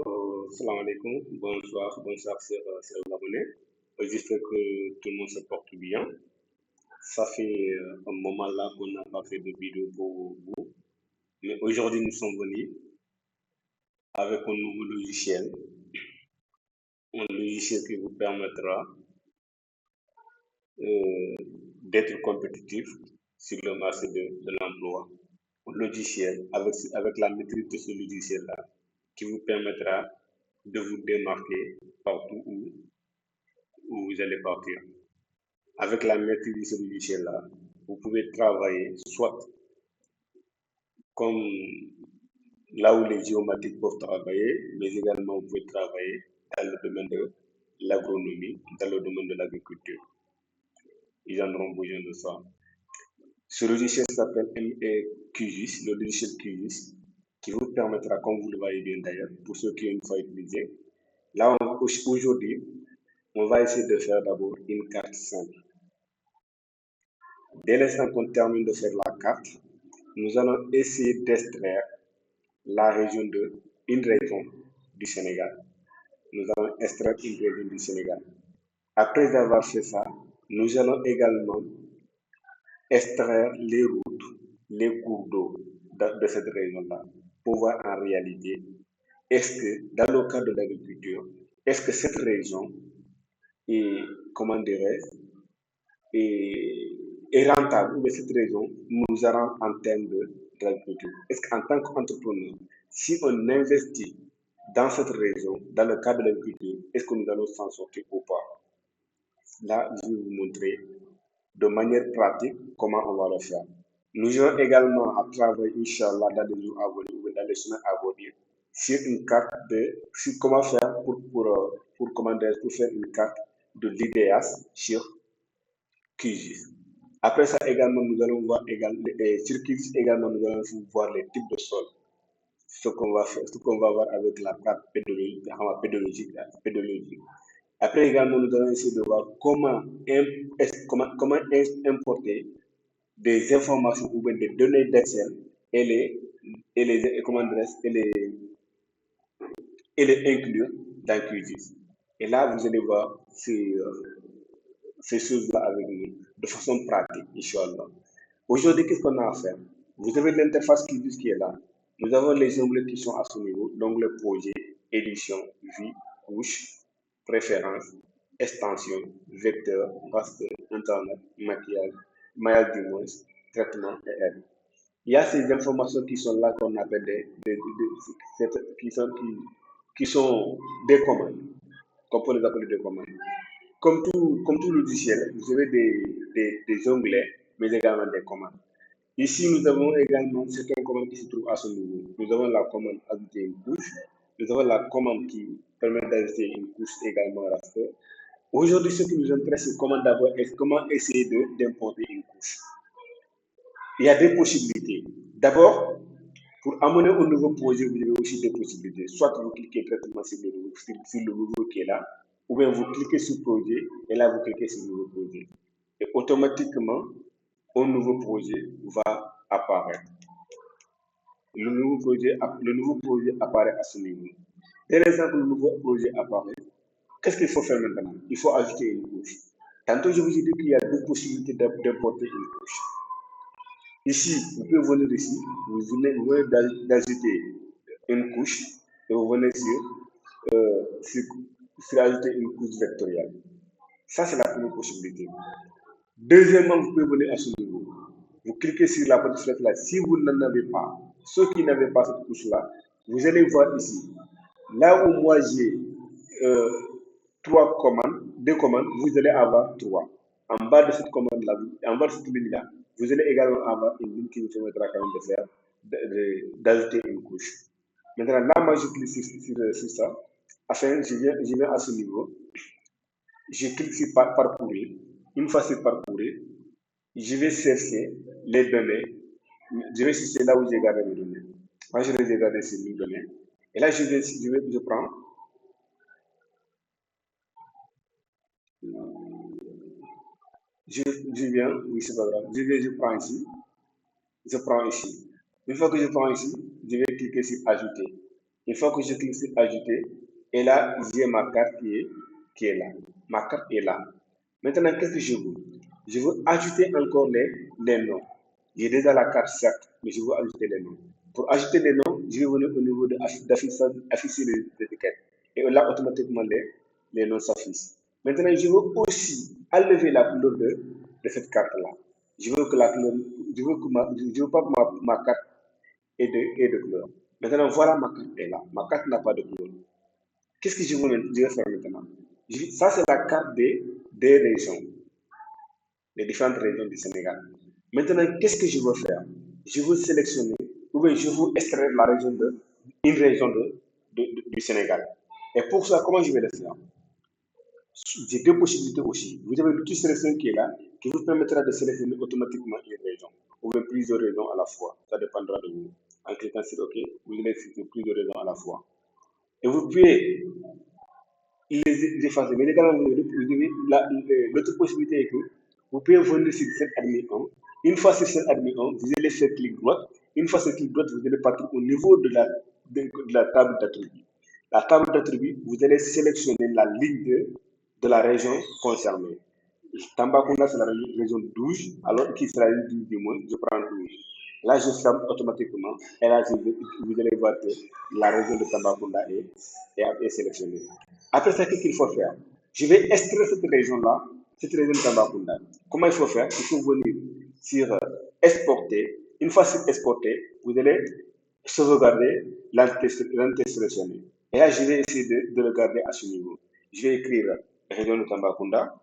Salam alaikum, bonsoir chers abonnés. J'espère que tout le monde se porte bien. Ça fait un moment là qu'on n'a pas fait de vidéo pour vous, mais aujourd'hui nous sommes venus avec un nouveau logiciel, un logiciel qui vous permettra euh, d'être compétitif sur le marché de l'emploi. Un logiciel avec la maîtrise de ce logiciel-là qui vous permettra de vous démarquer partout où vous allez partir. Avec la maîtrise de ce logiciel-là, vous pouvez travailler soit comme là où les géomatiques peuvent travailler, mais également vous pouvez travailler dans le domaine de l'agronomie, dans le domaine de l'agriculture. Ils en auront besoin de ça. Ce logiciel s'appelle QGIS, le logiciel QGIS, qui vous permettra, comme vous le voyez bien d'ailleurs, pour ceux qui ont une fois utilisé. Là, aujourd'hui, on va essayer de faire d'abord une carte simple. Dès l'instant qu'on termine de faire la carte, nous allons essayer d'extraire une région du Sénégal. Nous allons extraire une région du Sénégal. Après avoir fait ça, nous allons également extraire les routes, les cours d'eau de cette région-là pour voir en réalité, est-ce que dans le cadre de l'agriculture, est-ce que cette région est, comment dirais-je, est rentable, ou cette région nous arrange en termes de l'agriculture. Est-ce qu'en tant qu'entrepreneur, si on investit dans cette région, dans le cadre de l'agriculture, est-ce que nous allons s'en sortir ou pas? Là, je vais vous montrer de manière pratique comment on va le faire. Nous allons également à travailler, Inch'Allah, dans les jours à venir ou dans les semaines à venir, sur une carte sur comment faire pour faire une carte de l'IDEAS sur QGIS. Après ça également, nous allons voir sur QGIS également, nous allons voir les types de sols. Ce qu'on va faire, ce qu'on va voir avec la carte pédologique. Après également, nous allons essayer de voir comment importer des informations ou bien des données d'Excel et les inclure dans QGIS. Et là, vous allez voir ces choses-là avec nous de façon pratique, Inch'Allah. Aujourd'hui, qu'est-ce qu'on a à faire? Vous avez l'interface QGIS qui est là. Nous avons les onglets qui sont à ce niveau, l'onglet projet, édition, vie, couche, préférences, extension, vecteur, raster, internet, maillage du moins, traitement et aide. Il y a ces informations qui sont là qu'on appelle qui sont des commandes, qu'on peut les appeler des commandes. Comme tout logiciel, vous avez des onglets, mais également des commandes. Ici, nous avons également certaines commandes qui se trouvent à ce niveau. Nous avons la commande ajouter une couche. Nous avons la commande qui permet d'ajouter une couche également raster. Aujourd'hui, ce qui nous intéresse, c'est comment essayer d'importer une couche. Il y a des possibilités. D'abord, pour amener un nouveau projet, vous avez aussi des possibilités. Soit vous cliquez directement sur le nouveau qui est là, ou bien vous cliquez sur le projet, et là vous cliquez sur le nouveau projet. Et automatiquement, un nouveau projet va apparaître. Le nouveau projet apparaît à ce niveau. Dès l'instant que le nouveau projet apparaît, qu'est-ce qu'il faut faire maintenant? Il faut ajouter une couche. Tantôt, je vous ai dit qu'il y a deux possibilités d'importer une couche. Ici, vous pouvez venir ici, vous venez d'ajouter une couche et vous venez sur ajouter une couche vectorielle. Ça, c'est la première possibilité. Deuxièmement, vous pouvez venir à ce niveau. Vous cliquez sur la petite flèche là. Si vous n'en avez pas, ceux qui n'avaient pas cette couche-là, vous allez voir ici. Là où moi j'ai deux commandes, vous allez avoir trois. En bas de cette commande-là, en bas de cette ligne-là, vous allez également avoir une ligne qui vous permettra quand même d'ajouter une couche. Maintenant, là, moi, je clique sur ça. Enfin, je viens à ce niveau. Je clique sur parcourir. Une fois sur parcourir, je vais chercher les données. Je vais chercher là où j'ai gardé les données. Moi, je les ai gardées sur les données. Et là, je prends. Je viens, oui, c'est pas grave. Je prends ici. Je prends ici. Une fois que je prends ici, je vais cliquer sur ajouter. Une fois que je clique sur ajouter, et là, j'ai ma carte qui est là. Ma carte est là. Maintenant, qu'est-ce que je veux? Je veux ajouter encore les noms. J'ai déjà la carte, certes, mais je veux ajouter les noms. Pour ajouter les noms, je vais venir au niveau d'afficher les étiquettes. Et là, automatiquement, les noms s'affichent. Maintenant, je veux aussi enlever la couleur de cette carte-là. Je veux que la couleur, je veux pas que ma carte ait de couleur. Maintenant, voilà ma carte est là. Ma carte n'a pas de couleur. Qu'est-ce que je vais faire maintenant? Ça, c'est la carte des régions, les différentes régions du Sénégal. Maintenant, qu'est-ce que je veux faire? Je veux sélectionner, ou bien je veux extraire une région du Sénégal. Et pour ça, comment je vais le faire? J'ai deux possibilités aussi. Vous avez l'outil sélection qui est là, qui vous permettra de sélectionner automatiquement une région, ou bien plusieurs régions à la fois. Ça dépendra de vous. En cliquant sur OK, vous allez sélectionner plusieurs régions à la fois. Et vous pouvez les effacer. Mais également, l'autre possibilité est que vous pouvez venir sur cette admin 1. Une fois sur cette admin 1, vous allez faire clic droit. Une fois sur clic droit, vous allez partir au niveau de la table d'attributs. La table d'attributs, vous allez sélectionner la ligne de la région concernée. Tambacounda, c'est la région 12, alors qu'il sera une 12 du moins, je prends 12. Là, je ferme automatiquement, et là, vous allez voir que la région de Tambacounda est sélectionnée. Après ça, qu'est-ce qu'il faut faire? Je vais extraire cette région-là, cette région de Tambacounda. Comment il faut faire? Il faut venir sur exporter. Une fois sur exporter, vous allez sauvegarder l'entité sélectionnée. Et là, je vais essayer de le garder à ce niveau. Je vais écrire région de Tambacounda.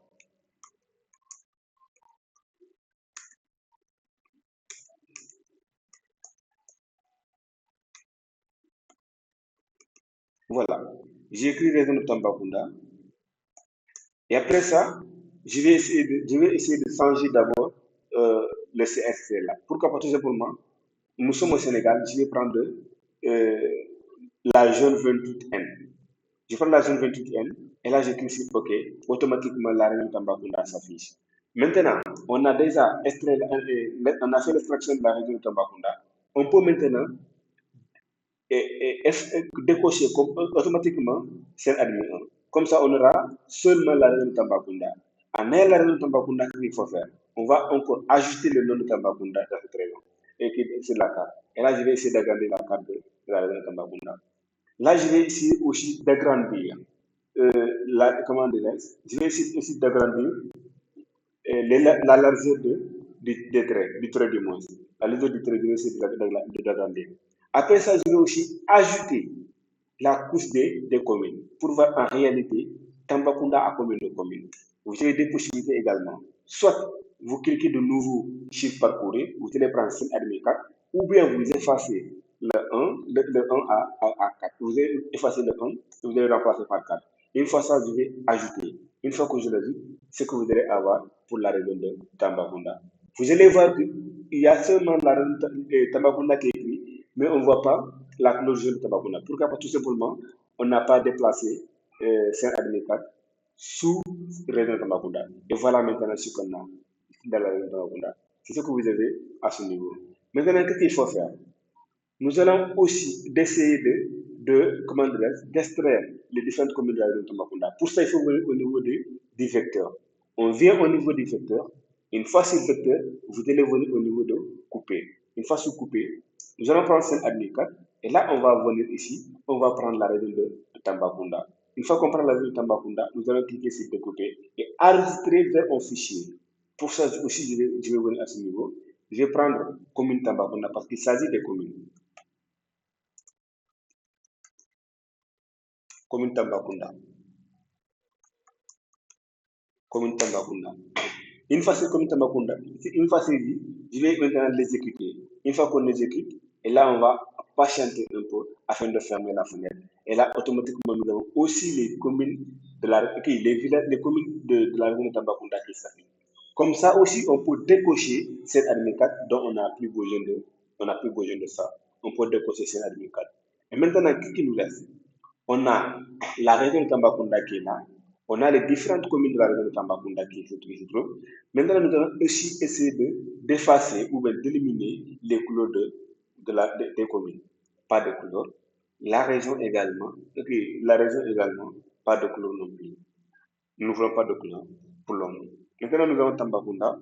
Voilà. J'ai écrit région de Tambacounda. Et après ça, je vais essayer de changer d'abord le CSC là. Pourquoi? Parce que tout simplement, nous sommes au Sénégal, je vais prendre euh, la zone 28N. Je prends la zone 28N et là je clique sur OK. Automatiquement, la région de Tambacounda s'affiche. Maintenant, on a déjà extrait, on a fait l'extraction de la région de Tambacounda. On peut maintenant décocher automatiquement cette admin 1. Comme ça, on aura seulement la région de Tambacounda. En ayant la région de Tambacounda, qu'est-ce qu'il faut faire? On va encore ajouter le nom de Tambacounda dans cette région et qui est sur la carte. Et là, je vais essayer d'agrandir la carte de la région de Tambacounda. Là, je vais essayer aussi d'agrandir comment je vais essayer aussi d'agrandir la largeur des traits, du trait du moins. La largeur du trait, je vais essayer d'agrandir. Après ça, je vais aussi ajouter la couche des communes pour voir en réalité Tambacounda a combien de communes. Vous avez des possibilités également. Soit vous cliquez de nouveau chiffre parcouru, vous allez prendre 5 admis 4, ou bien vous effacez le 1 à 4. Vous allez effacer le 1 et vous allez remplacer par 4. Une fois ça, je vais ajouter. Une fois que je l'ajoute, c'est ce que vous allez avoir pour la région de Tambacounda. Vous allez voir qu'il y a seulement la région de Tambacounda qui est écrite, mais on ne voit pas la couleur jaune de Tambacounda. Pourquoi? Parce que tout simplement, on n'a pas déplacé Saint-Admicat sous région de Tambacounda. Et voilà maintenant ce qu'on a dans la région de Tambacounda. C'est ce que vous avez à ce niveau. Maintenant, qu'est-ce qu'il faut faire? Nous allons aussi essayer comment d'extraire les différentes communes de la région de Tambacounda. Pour ça, il faut venir au niveau du vecteur. On vient au niveau du vecteur. Une fois sur le vecteur, vous allez venir au niveau de couper. Une fois sur couper, nous allons prendre celle admis 4. Et là, on va venir ici. On va prendre la région de Tambacounda. Une fois qu'on prend la région de Tambacounda, nous allons cliquer sur découper et enregistrer vers un fichier. Pour ça aussi, je vais venir à ce niveau. Je vais prendre commune Tambacounda parce qu'il s'agit des communes. Commune Tambacounda. Commune Tambacounda. Une fois c'est commune Tambacounda, une fois c'est dit, je vais maintenant l'exécuter. Une fois qu'on exécute, et là on va patienter un peu afin de fermer la fenêtre. Et là, automatiquement, nous avons aussi les communes de la les villages, les communes de la région de Tambacounda qui s'affichent. Comme ça aussi, on peut décocher cette admin 4 dont on n'a plus besoin de ça. On peut décocher cette admin 4. Et maintenant, qu'est-ce qui nous laisse? On a la région de Tambacounda qui est là. On a les différentes communes de la région de Tambacounda qui se trouvent. Maintenant, nous allons aussi essayer d'effacer ou d'éliminer les couleurs des communes. Pas de couleurs. La région également, ok, la région également, pas de couleur non plus. Nous ne voulons pas de couleur pour l'homme. Maintenant, nous avons Tambacounda.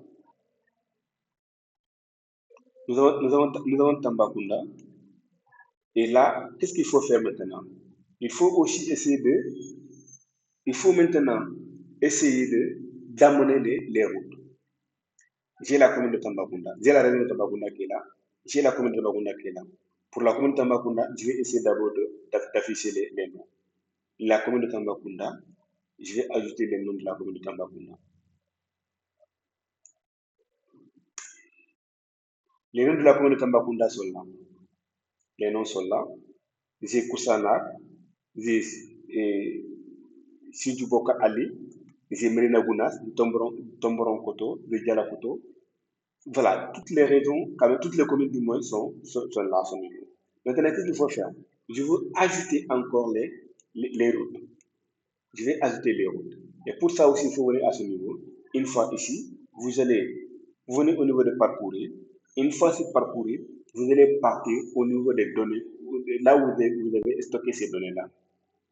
Nous avons Tambacounda. Et là, qu'est-ce qu'il faut faire maintenant? Il faut aussi essayer de, il faut maintenant essayer d'amener les routes. J'ai la commune de Tambacounda, j'ai la région de Tambacounda qui est là, j'ai la commune de Tambacounda qui est là. Pour la commune de Tambacounda, je vais essayer d'abord d'afficher les noms. La commune de Tambacounda, je vais ajouter les noms de la commune de Tambacounda. Les noms de la commune de Tambacounda sont là. Les noms sont là. J'ai Koussanar, j'ai Sidjuboka Ali, j'ai Merina Gounas, Tomboron Koto, de Dialakoto. Voilà, toutes les régions, quand même, toutes les communes du moins sont là à ce niveau. Maintenant, qu'est-ce qu'il faut faire? Je veux ajouter encore les routes. Je vais ajouter les routes. Et pour ça aussi, il faut venir à ce niveau. Une fois ici, vous venez au niveau de parcourir. Une fois sur parcourir, vous allez partir au niveau des données, là où vous avez stocké ces données-là.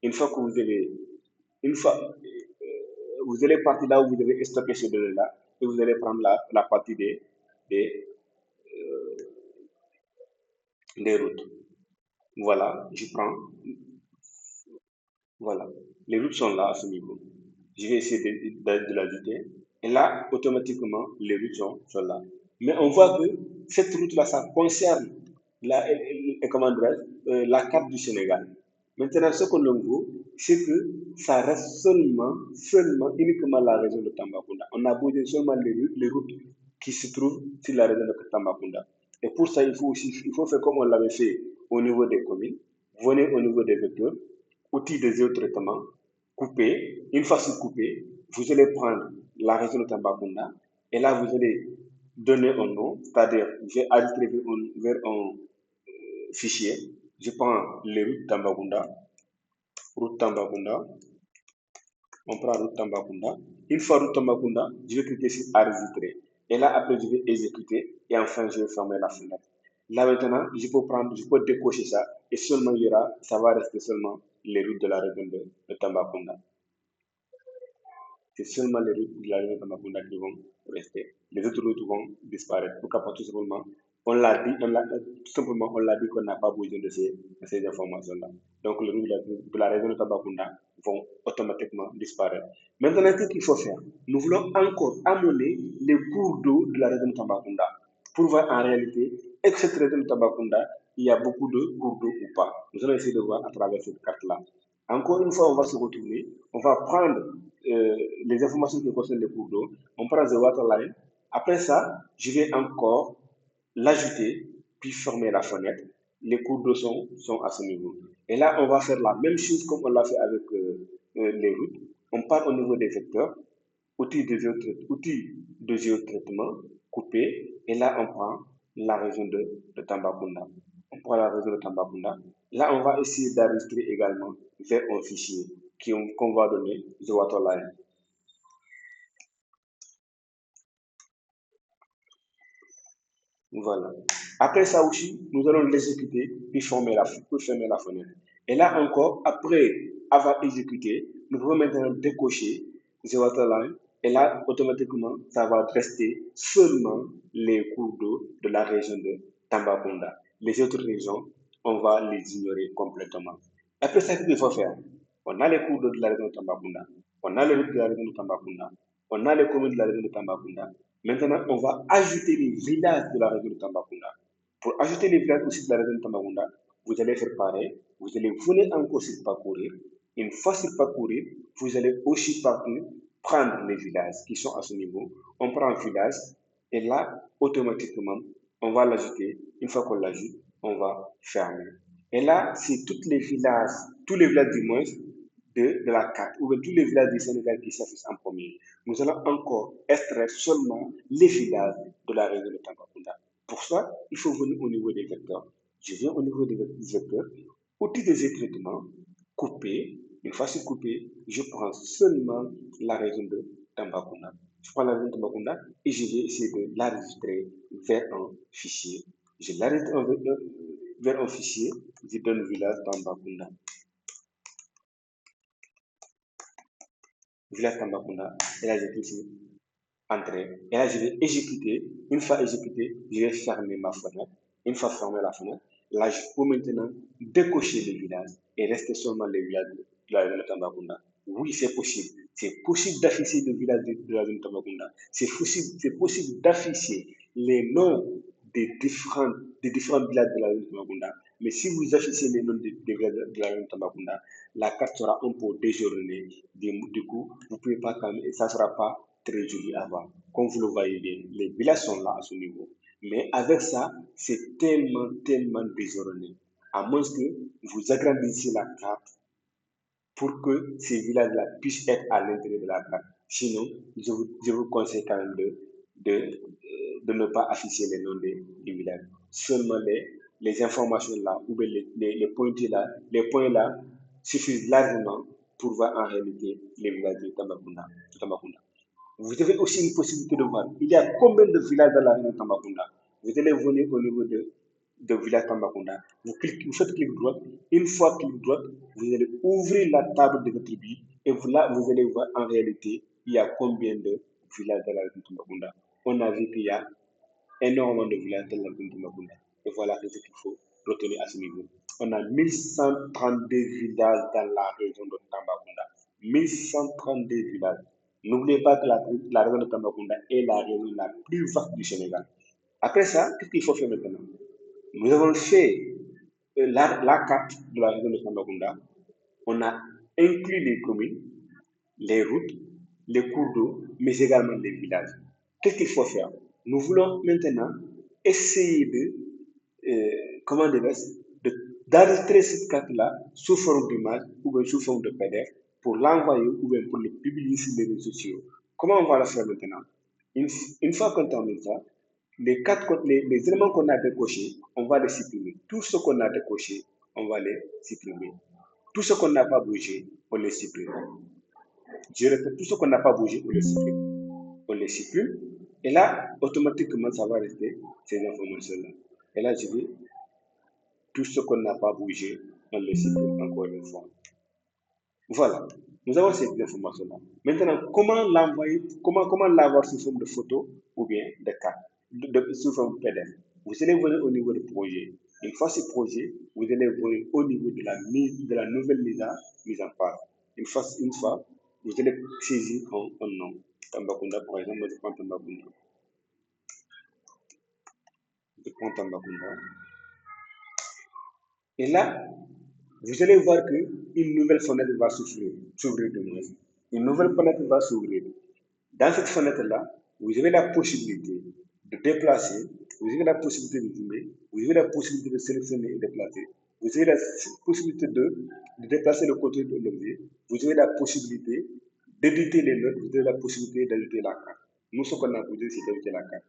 Une fois que une fois, vous allez partir là où vous devez stocker ces données-là et vous allez prendre la partie des, des routes. Voilà, je prends, voilà. Les routes sont là à ce niveau. Je vais essayer de l'ajouter. Et là, automatiquement, les routes sont là. Mais on voit que cette route-là, ça concerne comment la carte du Sénégal. Maintenant, ce que l'on veut, c'est que ça reste seulement, uniquement la région de Tambacounda. On a besoin seulement les routes qui se trouvent sur la région de Tambacounda. Et pour ça, il faut faire comme on l'avait fait au niveau des communes. Venez au niveau des vecteurs, outils de géotraitement, couper. Une fois c'est coupé, vous allez prendre la région de Tambacounda et là, vous allez donner un nom, c'est-à-dire, j'ai ajouté vers un fichier. Je prends les routes Tambacounda, route Tambacounda, on prend route Tambacounda. Une fois route Tambacounda, je vais cliquer sur enregistrer. Et là, après, je vais exécuter et enfin, je vais fermer la fenêtre. Là maintenant, je peux décocher ça et seulement ça va rester seulement les routes de la région de Tambacounda. C'est seulement les routes de la région de Tambacounda qui vont rester. Les autres routes vont disparaître. Pourquoi pas tout simplement, tout simplement, on l'a dit qu'on n'a pas besoin de ces informations-là. Donc, les routes de la région de Tambacounda vont automatiquement disparaître. Maintenant, qu'est-ce qu'il faut faire? Nous voulons encore amener les cours d'eau de la région de Tambacounda pour voir en réalité, est-ce que cette région de Tambacounda, il y a beaucoup de cours d'eau ou pas. Nous allons essayer de voir à travers cette carte-là. Encore une fois, on va se retourner, on va prendre les informations qui concernent les cours d'eau, on prend the waterline. Après ça, je vais encore l'ajouter, puis fermer la fenêtre. Les cours d'eau sont à ce niveau. Et là, on va faire la même chose comme on l'a fait avec les routes. On part au niveau des vecteurs, outils de géotraitement, couper, et là, on prend la région de Tambacounda. On prend la région de Tambacounda. Là, on va essayer d'enregistrer également vers un fichier qu'on va donner The Waterline. Voilà. Après ça aussi, nous allons l'exécuter puis fermer la fenêtre. Et là encore, après avoir exécuté, nous pouvons maintenant décocher The Waterline. Et là, automatiquement, ça va rester seulement les cours d'eau de la région de Tambacounda. Les autres régions, on va les ignorer complètement. Après ça, qu'est-ce qu'il faut faire? On a les cours d'eau de la région de Tambacounda, on a les routes de la région de Tambacounda, on a les communes de la région de Tambacounda. Maintenant, on va ajouter les villages de la région de Tambacounda. Pour ajouter les villages aussi de la région de Tambacounda, vous allez faire pareil. Vous allez venir encore sur parcourir. Une fois sur parcourir, vous allez aussi partir prendre les villages qui sont à ce niveau. On prend un village et là, automatiquement, on va l'ajouter. Une fois qu'on l'ajoute, on va fermer. Et là, c'est tous les villages du moins de la carte, ou bien tous les villages du Sénégal qui s'affichent en premier. Nous allons encore extraire seulement les villages de la région de Tambacounda. Pour ça, il faut venir au niveau des vecteurs. Je viens au niveau des vecteurs, outil de traitement, couper. Une fois c'est coupé, je prends seulement la région de Tambacounda. Je prends la région de Tambacounda et je vais essayer de l'enregistrer vers un fichier. Je l'enregistre vers un fichier, je donne village Tambacounda. Village Tambacounda, et là je clique sur Entrée. Et là je vais exécuter. Une fois exécuté, je vais fermer ma fenêtre. Une fois fermé la fenêtre, là je peux maintenant décocher les villages et rester seulement les villages de la zone de Tambacounda. Oui, c'est possible. C'est possible d'afficher les villages de la zone de Tambacounda. C'est possible d'afficher les noms des différents villages de la zone de Tambacounda. Mais si vous affichez les noms des villages de la zone de Tambacounda, la carte sera un peu déjournée. Du coup, vous ne pouvez pas quand même, et ça ne sera pas très joli à voir. Comme vous le voyez bien, les villages sont là à ce niveau. Mais avec ça, c'est tellement désordonné. À moins que vous agrandissiez la carte pour que ces villages-là puissent être à l'intérieur de la carte. Sinon, je vous conseille quand même de ne pas afficher les noms des villages. Seulement les informations là, ou bien les points là suffisent largement pour voir en réalité les villages de Tambacounda. Vous avez aussi une possibilité de voir il y a combien de villages dans la région de Tambacounda. Vous allez venir au niveau de village Tambacounda. Vous faites clic droit. Une fois clic droit, vous allez ouvrir la table de votre vie et là, vous allez voir en réalité il y a combien de villages dans la région de Tambacounda. On a vu qu'il y a énormément de villages dans la région de Tambacounda. Et voilà ce qu'il faut retenir à ce niveau. On a 1132 villages dans la région de Tambacounda. 1132 villages. N'oubliez pas que la région de Tambacounda est la région la plus vaste du Sénégal. Après ça, qu'est-ce qu'il faut faire maintenant? Nous avons fait la carte de la région de Tambacounda. On a inclus les communes, les routes, les cours d'eau, mais également les villages. Qu'est-ce qu'il faut faire? Nous voulons maintenant essayer comment d'enregistrer cette carte-là sous forme d'image ou bien sous forme de PDF pour l'envoyer ou bien pour le publier sur les réseaux sociaux. Comment on va le faire maintenant? Une fois qu'on termine ça, les éléments qu'on a décochés, on va les supprimer. Tout ce qu'on a décoché, on va les supprimer. Tout ce qu'on n'a pas bougé, on les supprime. Je répète, tout ce qu'on n'a pas bougé, on les supprime. On les supprime. Et là, automatiquement, ça va rester ces informations-là. Et là, je dis, tout ce qu'on n'a pas bougé, on les supprime encore une fois. Voilà. Nous avons ces informations-là. Maintenant, comment l'avoir sous forme de photo ou bien de carte, sous forme de PDF? Vous allez venir au niveau du projet. Une fois ce projet, vous allez venir au niveau de la nouvelle mise en place. Une fois, vous allez saisir un nom. Tambacounda, par exemple, je prends Tambacounda. Je prends Tambacounda. Et là, vous allez voir qu'une nouvelle fenêtre va s'ouvrir de moins. Une nouvelle fenêtre va s'ouvrir. Dans cette fenêtre-là, vous avez la possibilité de déplacer, vous avez la possibilité de zoomer, vous avez la possibilité de sélectionner et déplacer, vous avez la possibilité de déplacer le côté de l'objet, vous avez la possibilité d'éditer les notes, vous avez la possibilité d'ajouter la carte. Nous, ce qu'on a posé, c'est d'ajouter la carte.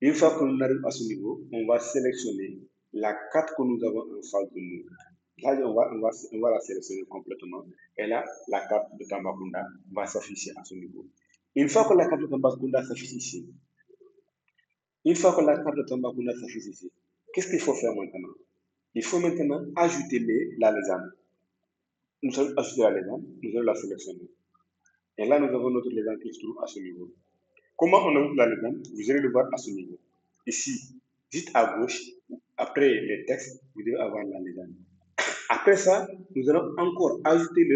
Une fois qu'on arrive à ce niveau, on va sélectionner la carte que nous avons en face de nous. Là, on va la sélectionner complètement. Et là, la carte de Tambacounda va s'afficher à ce niveau. Une fois que la carte de Tambacounda s'affiche ici, une fois que la carte de Tambacounda s'affiche ici, qu'est-ce qu'il faut faire maintenant? Il faut maintenant ajouter la légende. Nous allons ajouter la légende, nous allons la sélectionner. Et là, nous avons notre légende qui se trouve à ce niveau. Comment on ajoute la légende? Vous allez le voir à ce niveau. Ici, juste à gauche, après les textes, vous devez avoir la légende. Après ça, nous allons encore ajouter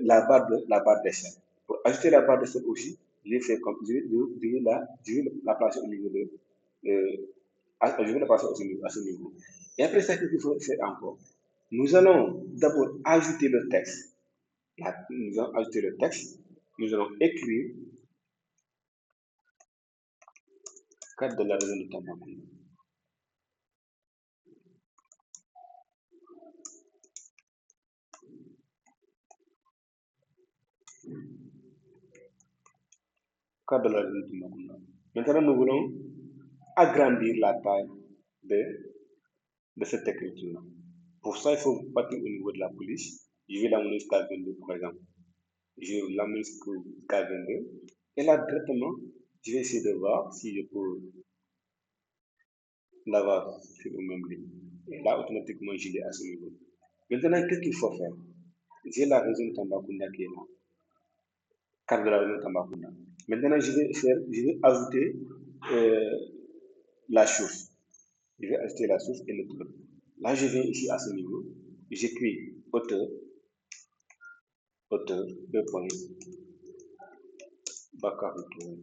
la barre d'échelle. Pour ajouter la barre d'échelle aussi, je vais faire comme je vais la placer au niveau je vais la placer à ce niveau. Et après ça, qu'est-ce qu'il faut faire encore? Nous allons d'abord ajouter le texte. Là, nous allons ajouter le texte. Nous allons écrire carte de la région de Tambacounda. Carte de la région de Tambacounda. Maintenant, nous voulons agrandir la taille de cette écriture. Pour ça, il faut partir au niveau de la police. Je vais l'amener jusqu'à 22, par exemple. Je l'amène jusqu'à 22. Et là, directement, je vais essayer de voir si je peux l'avoir sur le même ligne. Et là, automatiquement, je l'ai à ce niveau. Maintenant, qu'est-ce qu'il faut faire? J'ai la région Tambacounda qui est là, carte de la région Tambacounda. Maintenant, je vais ajouter euh, la source. Je vais ajouter la source et le truc. Là, je viens ici à ce niveau. J'écris auteur, auteur, deux points, Bakary Touré.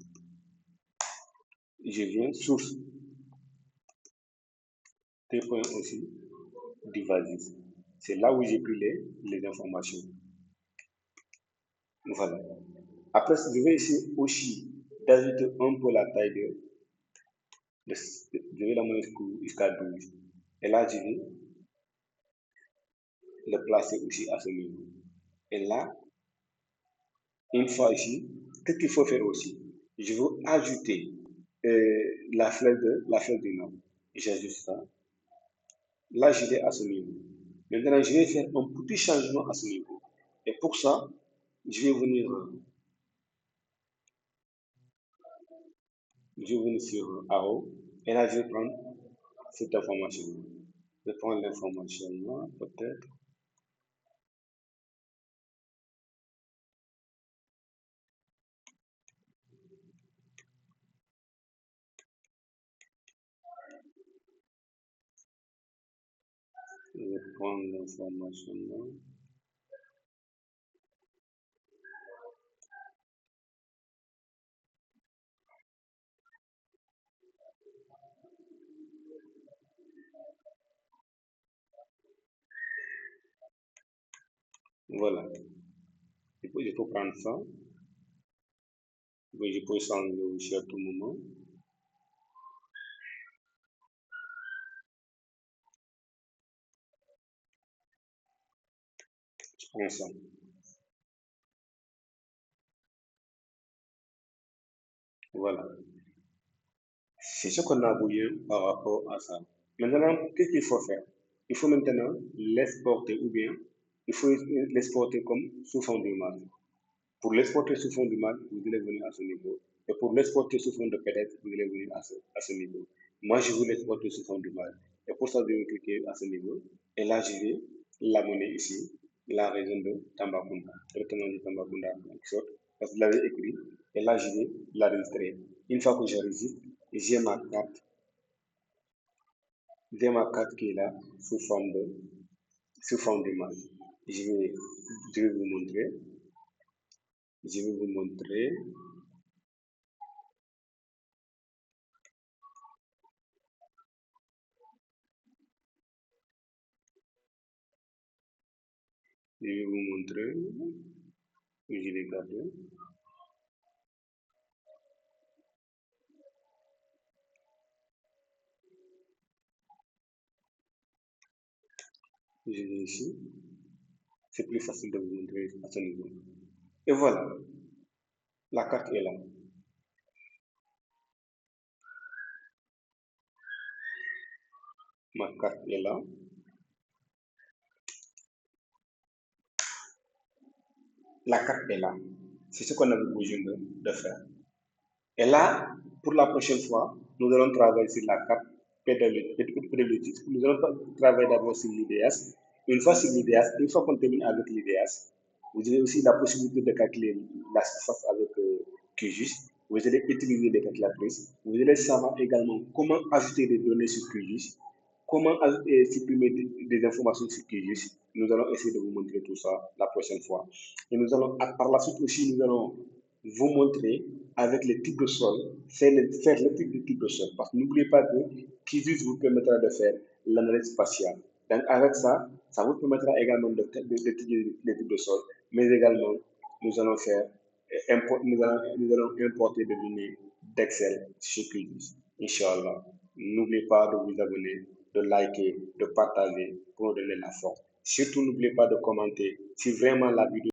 Je viens source, deux points aussi, Divasis. C'est là où j'ai pris les informations. Voilà. Après, je vais essayer aussi d'ajouter un peu la taille je vais la monter jusqu'à 12. Et là, je vais le placer aussi à ce niveau. Et là, une fois ici, qu'est-ce qu'il faut faire aussi? Je veux ajouter la fleur du nom. J'ajoute ça. Là, je vais à ce niveau. Maintenant, je vais faire un petit changement à ce niveau. Et pour ça, je vais venir, sur arrow. Et là, je vais prendre cette information. Je vais prendre l'information là, peut-être. Je vais prendre l'information là. Voilà. Je peux prendre ça. Oui, je peux changer aussi à tout moment. Je prends ça. Voilà. C'est ce qu'on a voulu par rapport à ça. Maintenant, qu'est-ce qu'il faut faire? Il faut maintenant l'exporter ou bien il faut l'exporter comme sous forme d'image. Pour l'exporter sous forme d'image, vous allez venir à ce niveau. Et pour l'exporter sous forme de PDF, vous allez venir à ce niveau. Moi, je veux l'exporter sous forme d'image. Et pour ça, je vais cliquer à ce niveau. Et là, je vais l'amener ici, la région de Tambacounda. Directement de Tambacounda, parce que je l'avais écrit. Et là, je vais l'enregistrer. Une fois que j'enregistre, j'ai ma carte. J'ai ma carte qui est là, sous forme d'image. Je vais, je vais vous montrer. Je vais vous montrer. Je vais vous montrer. Je vais garder. Je vais ici. C'est plus facile de vous montrer à ce niveau. Et voilà, la carte est là. Ma carte est là. La carte est là. C'est ce qu'on a besoin de faire. Et là, pour la prochaine fois, nous allons travailler sur la carte pédagogique. Nous allons travailler d'abord sur l'IDS. Une fois sur l'IDS, une fois qu'on termine avec l'IDS, vous avez aussi la possibilité de calculer la surface avec QGIS. Vous allez utiliser des calculatrices. Vous allez savoir également comment ajouter des données sur QGIS, comment supprimer des informations sur QGIS. Nous allons essayer de vous montrer tout ça la prochaine fois. Et nous allons, par la suite aussi, nous allons vous montrer avec les types de sol, faire le type de sol. Parce que n'oubliez pas que QGIS vous permettra de faire l'analyse spatiale. Donc avec ça, ça vous permettra également d'étudier les types de sol, mais également nous allons nous allons importer des données d'Excel sur QGIS. Inch'Allah. N'oubliez pas de vous abonner, de liker, de partager pour nous donner la force. Surtout, n'oubliez pas de commenter si vraiment la vidéo